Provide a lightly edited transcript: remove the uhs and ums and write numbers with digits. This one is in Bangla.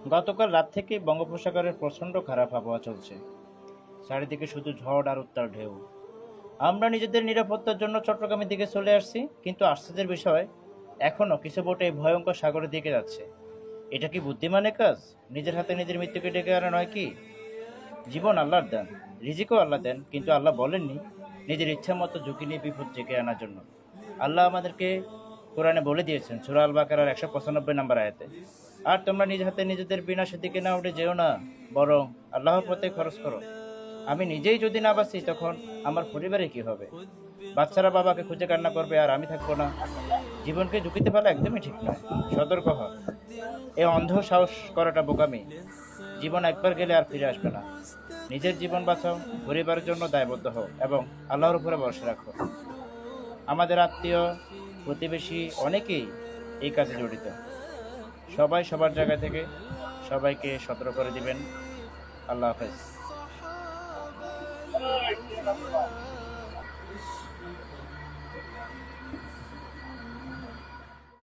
গতকাল রাত থেকেই বঙ্গোপসাগরের প্রচণ্ড খারাপ আবহাওয়া চলছে। চারিদিকে শুধু ঝড় আর উত্তাল ঢেউ। আমরা নিজেদের নিরাপত্তার জন্য চট্টগ্রামের দিকে চলে আসছি, কিন্তু আশ্চর্যের বিষয়, এখনও কিছু বোট এই ভয়ঙ্কর সাগরের দিকে যাচ্ছে। এটা কি বুদ্ধিমানের কাজ? নিজের হাতে নিজের মৃত্যুকে ডেকে আনা নয় কি? জীবন আল্লাহর দেন, রিজিকও আল্লাহ দেন, কিন্তু আল্লাহ বলেননি নিজের ইচ্ছা মতো ঝুঁকি নিয়ে বিপদ ডেকে আনার জন্য। আল্লাহ আমাদেরকে কোরআনে বলে দিয়েছেন সূরা আল বাকারার 195 নম্বর আয়াতে, আর তোমরা নিজ হাতে নিজেদের বিনাশের দিকে না উঠে যেও না, বরং আল্লাহর পথে খরচ করো। আমি নিজেই যদি না বাঁচি, তখন আমার পরিবারে কি হবে? বাচ্চারা বাবাকে খুঁজে কান্না করবে, আর আমি থাকবো না। জীবনকে ঝুঁকিতে ফেলা একদমই ঠিক নয়। সতর্ক হ। এ অন্ধ সাহস করাটা বোকামি। জীবন একবার গেলে আর ফিরে আসবে না। নিজের জীবন বাঁচাও, পরিবারের জন্য দায়বদ্ধ হও এবং আল্লাহর উপরে ভরসা রাখো। আমাদের আত্মীয়, প্রতিবেশী অনেকেই এই কাজে জড়িত। সবাই সবার জায়গা থেকে সবাইকে সতর্ক করে দিবেন। আল্লাহ হাফেজ।